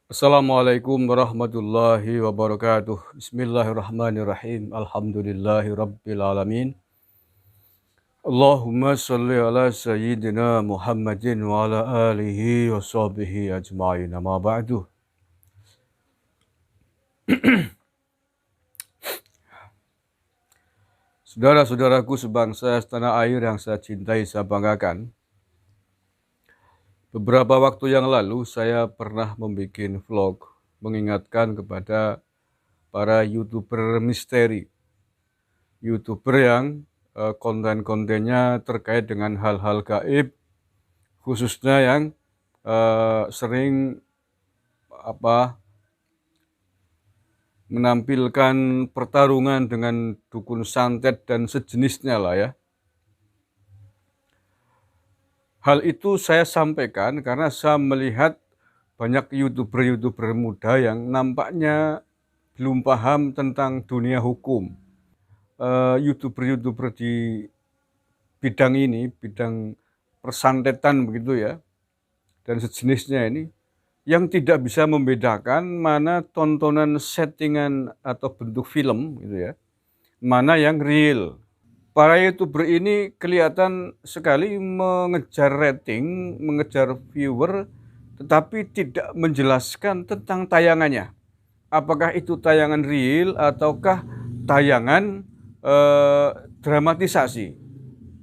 Assalamualaikum warahmatullahi wabarakatuh. Bismillahirrahmanirrahim. Alhamdulillahi rabbil alamin. Allahumma salli ala sayyidina Muhammadin wa ala alihi wa sahbihi ajma'in. Amma ba'du. Saudara-saudaraku sebangsa setanah air yang saya cintai, saya banggakan. Beberapa waktu yang lalu saya pernah membuat vlog mengingatkan kepada para YouTuber misteri. YouTuber yang konten-kontennya terkait dengan hal-hal gaib, khususnya yang sering menampilkan pertarungan dengan dukun santet dan sejenisnya lah ya. Hal itu saya sampaikan karena saya melihat banyak YouTuber muda yang nampaknya belum paham tentang dunia hukum. YouTuber di bidang ini, bidang persantetan begitu ya, dan sejenisnya ini, yang tidak bisa membedakan mana tontonan settingan atau bentuk film gitu ya, mana yang real. Para YouTuber ini kelihatan sekali mengejar rating, mengejar viewer, tetapi tidak menjelaskan tentang tayangannya. Apakah itu tayangan real ataukah tayangan dramatisasi,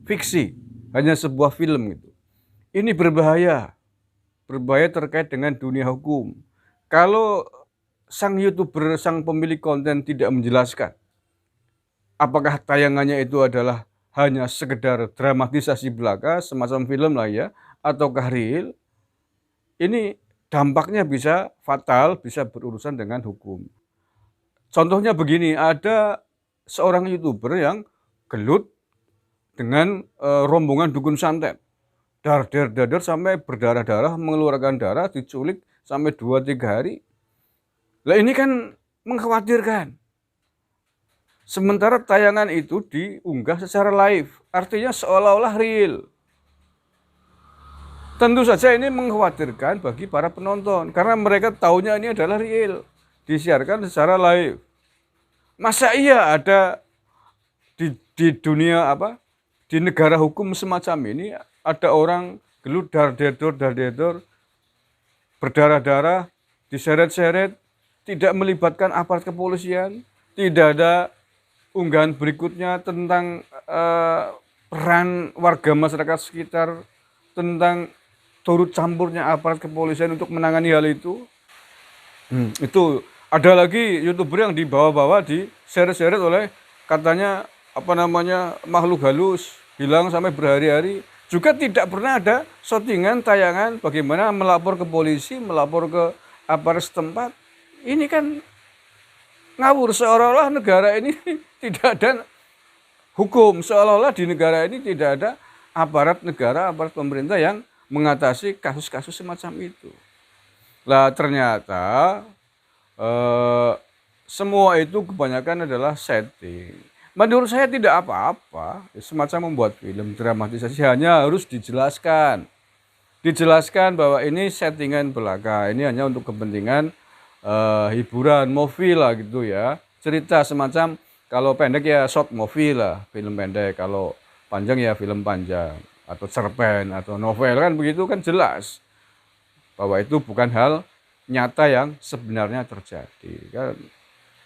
fiksi, hanya sebuah film gitu. Ini berbahaya terkait dengan dunia hukum. Kalau sang YouTuber, sang pemilik konten tidak menjelaskan apakah tayangannya itu adalah hanya sekedar dramatisasi belaka, semacam film lah ya, ataukah real, ini dampaknya bisa fatal, bisa berurusan dengan hukum. Contohnya begini, ada seorang YouTuber yang gelut dengan rombongan dukun santet. Dar sampai berdarah-darah, mengeluarkan darah, diculik sampai 2-3 hari. Lah ini kan mengkhawatirkan. Sementara tayangan itu diunggah secara live, artinya seolah-olah real. Tentu saja ini mengkhawatirkan bagi para penonton, karena mereka tahunya ini adalah real, disiarkan secara live. Masa iya ada di dunia di negara hukum semacam ini ada orang gelut dar dedor berdarah-darah, diseret-seret, tidak melibatkan aparat kepolisian, tidak ada unggahan berikutnya tentang peran warga masyarakat sekitar, tentang turut campurnya aparat kepolisian untuk menangani hal itu. Itu ada lagi YouTuber yang dibawa-bawa, diseret-seret oleh katanya makhluk halus, hilang sampai berhari-hari. Juga tidak pernah ada shootingan, tayangan bagaimana melapor ke polisi, melapor ke aparat setempat. Ini kan ngawur, seolah-olah negara ini tidak ada hukum, seolah-olah di negara ini tidak ada aparat negara, aparat pemerintah yang mengatasi kasus-kasus semacam itu. Lah ternyata semua itu kebanyakan adalah setting. Menurut saya tidak apa-apa, semacam membuat film dramatisasi, hanya harus dijelaskan bahwa ini settingan belaka, ini hanya untuk kepentingan hiburan, movie lah gitu ya, cerita semacam, kalau pendek ya short movie lah, film pendek, kalau panjang ya film panjang, atau cerpen, atau novel, kan begitu, kan jelas bahwa itu bukan hal nyata yang sebenarnya terjadi kan,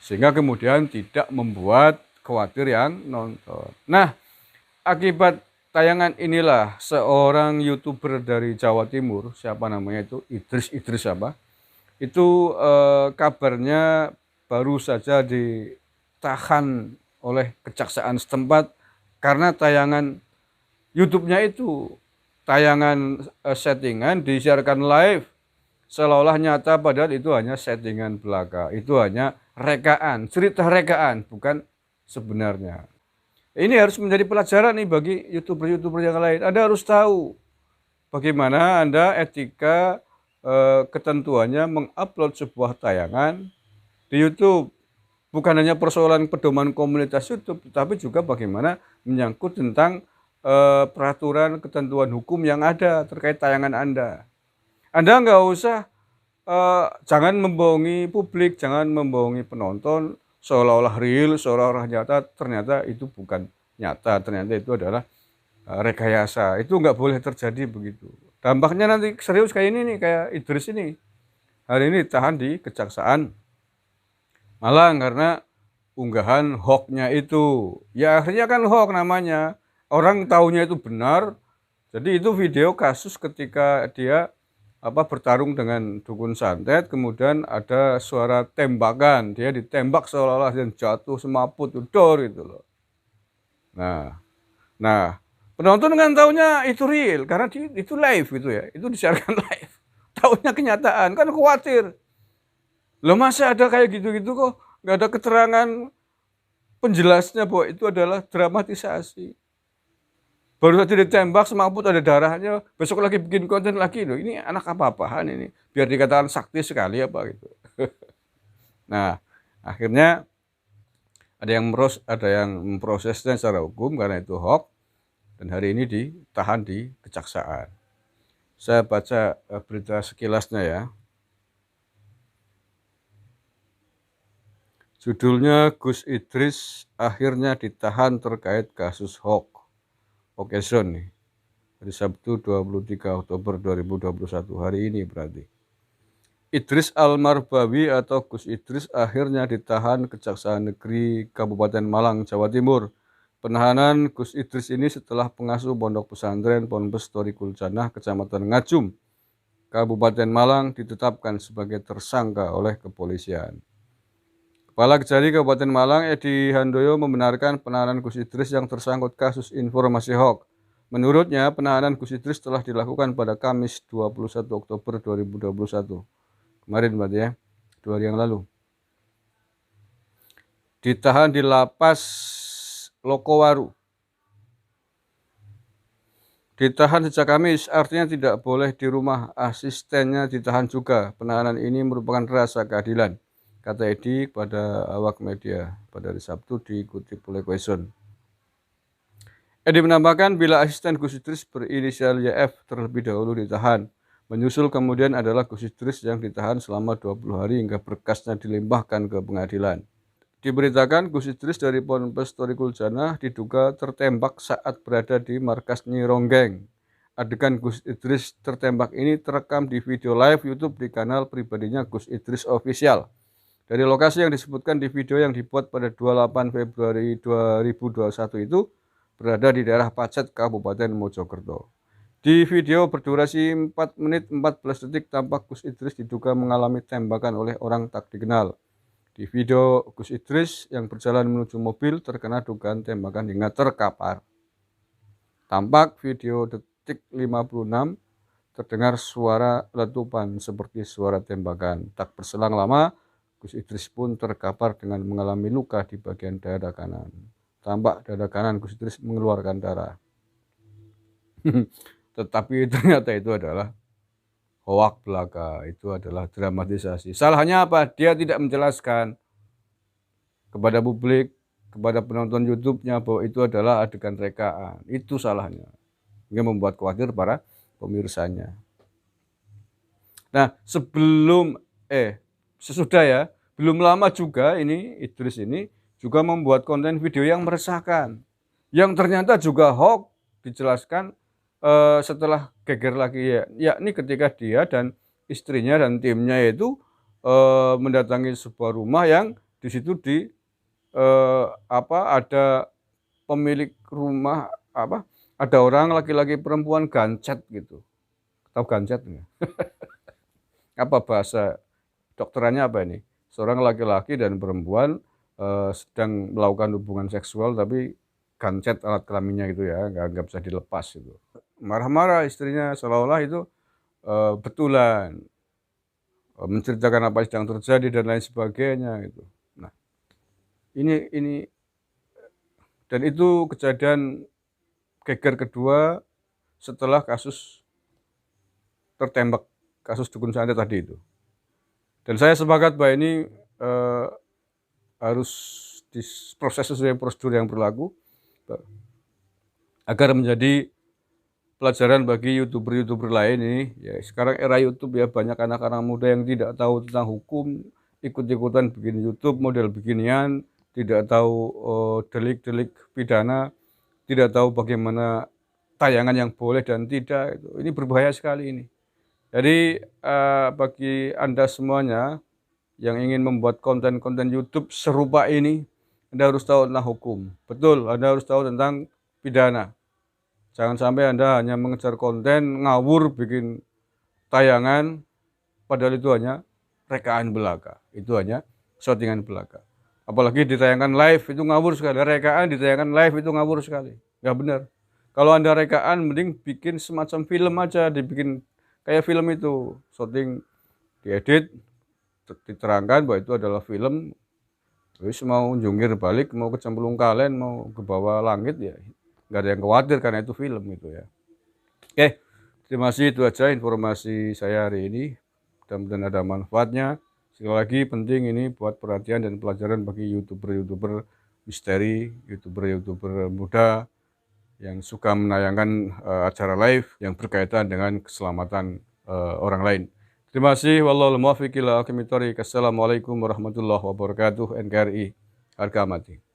sehingga kemudian tidak membuat khawatir yang nonton. Nah, akibat tayangan inilah seorang YouTuber dari Jawa Timur, siapa namanya itu, Idris apa, itu kabarnya baru saja ditahan oleh kejaksaan setempat karena tayangan YouTube-nya itu, tayangan settingan disiarkan live, seolah-olah nyata padahal itu hanya settingan belaka, itu hanya rekaan, cerita rekaan, bukan sebenarnya. Ini harus menjadi pelajaran nih bagi YouTuber yang lain. Anda harus tahu bagaimana Anda etika ketentuannya mengupload sebuah tayangan di YouTube. Bukan hanya persoalan pedoman komunitas YouTube, tapi juga bagaimana menyangkut tentang peraturan ketentuan hukum yang ada terkait tayangan Anda. Anda nggak usah jangan membohongi publik, jangan membohongi penonton seolah-olah real, seolah-olah nyata, ternyata itu bukan nyata, ternyata itu adalah rekayasa. Itu nggak boleh terjadi begitu. Dampaknya nanti serius kayak ini nih, kayak Idris ini. Hari ini ditahan di Kejaksaan Malang karena unggahan hoaxnya itu. Ya akhirnya kan hoax namanya. Orang taunya itu benar. Jadi itu video kasus ketika dia bertarung dengan dukun santet, kemudian ada suara tembakan, dia ditembak seolah-olah dan jatuh semaput dor gitu loh. Nah, penonton kan taunya itu real karena itu live gitu ya, itu disiarkan live. Taunya kenyataan kan khawatir. Loh masa ada kayak gitu-gitu kok nggak ada keterangan penjelasnya bahwa itu adalah dramatisasi. Baru saja ditembak semaput ada darahnya, besok lagi bikin konten lagi loh. Ini anak apa-apaan ini? Biar dikatakan sakti sekali apa gitu. Nah, akhirnya ada yang memprosesnya secara hukum karena itu hoax dan hari ini ditahan di Kejaksaan. Saya baca berita sekilasnya ya. Judulnya Gus Idris akhirnya ditahan terkait kasus hoax. Oke Zone nih. Hari Sabtu 23 Oktober 2021 hari ini berarti. Idris Almarbawi atau Gus Idris akhirnya ditahan Kejaksaan Negeri Kabupaten Malang, Jawa Timur. Penahanan Gus Idris ini setelah pengasuh pondok pesantren Ponpes Thoriqul Jannah Kecamatan Ngajum, Kabupaten Malang ditetapkan sebagai tersangka oleh kepolisian. Kepala Kejari Kabupaten Malang Edi Handoyo membenarkan penahanan Gus Idris yang tersangkut kasus informasi hoax. Menurutnya, penahanan Gus Idris telah dilakukan pada Kamis 21 Oktober 2021. Kemarin berarti ya, 2 hari yang lalu. Ditahan di Lapas Lokowaru. Ditahan sejak Kamis, artinya tidak boleh di rumah, asistennya ditahan juga. Penahanan ini merupakan rasa keadilan, kata Edi kepada awak media pada hari Sabtu dikutip oleh Quaison. Edi menambahkan bila asisten Gus Idris berinisial YF terlebih dahulu ditahan. Menyusul kemudian adalah Gus Idris yang ditahan selama 20 hari hingga berkasnya dilimpahkan ke pengadilan. Diberitakan Gus Idris dari Ponpes Thoriqul Jannah diduga tertembak saat berada di markas Nyi Ronggeng. Adegan Gus Idris tertembak ini terekam di video live YouTube di kanal pribadinya Gus Idris Official. Dari lokasi yang disebutkan di video yang dibuat pada 28 Februari 2021 itu berada di daerah Pacet, Kabupaten Mojokerto. Di video berdurasi 4 menit 14 detik tampak Gus Idris diduga mengalami tembakan oleh orang tak dikenal. Di video Gus Idris yang berjalan menuju mobil terkena dugaan tembakan hingga terkapar. Tampak video detik 56 terdengar suara letupan seperti suara tembakan. Tak berselang lama Gus Idris pun terkapar dengan mengalami luka di bagian dada kanan. Tampak dada kanan Gus Idris mengeluarkan darah. Tetapi ternyata itu adalah hoak belaka, itu adalah dramatisasi. Salahnya apa? Dia tidak menjelaskan kepada publik, kepada penonton YouTube-nya bahwa itu adalah adegan rekaan. Itu salahnya. Hingga membuat khawatir para pemirsanya. Nah, sesudah ya, belum lama juga ini Idris ini juga membuat konten video yang meresahkan. Yang ternyata juga hoax, dijelaskan setelah geger lagi ya, yakni ketika dia dan istrinya dan timnya itu mendatangi sebuah rumah yang di situ ada pemilik rumah ada orang laki-laki perempuan gancet gitu. Tahu gancet nggak? Apa bahasa dokterannya apa ini? Seorang laki-laki dan perempuan sedang melakukan hubungan seksual tapi gancet alat kelaminnya gitu ya, nggak bisa dilepas gitu. Marah-marah istrinya seolah-olah itu betulan, menceritakan apa yang sedang terjadi dan lain sebagainya gitu. Nah, ini dan itu kejadian geger kedua setelah kasus tertembak, kasus dukun santet tadi itu. Dan saya sepakat bahwa ini harus diproses sesuai prosedur yang berlaku agar menjadi pelajaran bagi YouTuber-YouTuber lain ini. Ya, sekarang era YouTube ya, banyak anak-anak muda yang tidak tahu tentang hukum, ikut-ikutan bikin YouTube model beginian, tidak tahu delik-delik pidana, tidak tahu bagaimana tayangan yang boleh dan tidak. Ini berbahaya sekali ini. Jadi bagi Anda semuanya yang ingin membuat konten-konten YouTube serupa ini, Anda harus tahu tentang hukum. Betul, Anda harus tahu tentang pidana. Jangan sampai Anda hanya mengejar konten, ngawur, bikin tayangan, padahal itu hanya rekaan belaka. Itu hanya shootingan belaka. Apalagi ditayangkan live, itu ngawur sekali. Rekaan ditayangkan live, itu ngawur sekali. Nggak benar. Kalau Anda rekaan, mending bikin semacam film aja, dibikin kayak film itu. Shooting, diedit, diterangkan bahwa itu adalah film. Terus mau jungkir balik, mau kecemplung kalian, mau ke bawah langit, ya nggak ada yang khawatir karena itu film gitu ya. Oke, terima kasih, itu aja informasi saya hari ini. Mudah-mudahan ada manfaatnya. Sekali lagi penting ini buat perhatian dan pelajaran bagi YouTuber-YouTuber misteri, YouTuber-YouTuber muda yang suka menayangkan acara live yang berkaitan dengan keselamatan orang lain. Terima kasih. Wallahul muwaffiq ila aqwamit thoriq. Assalamualaikum warahmatullahi wabarakatuh. NKRI harga mati.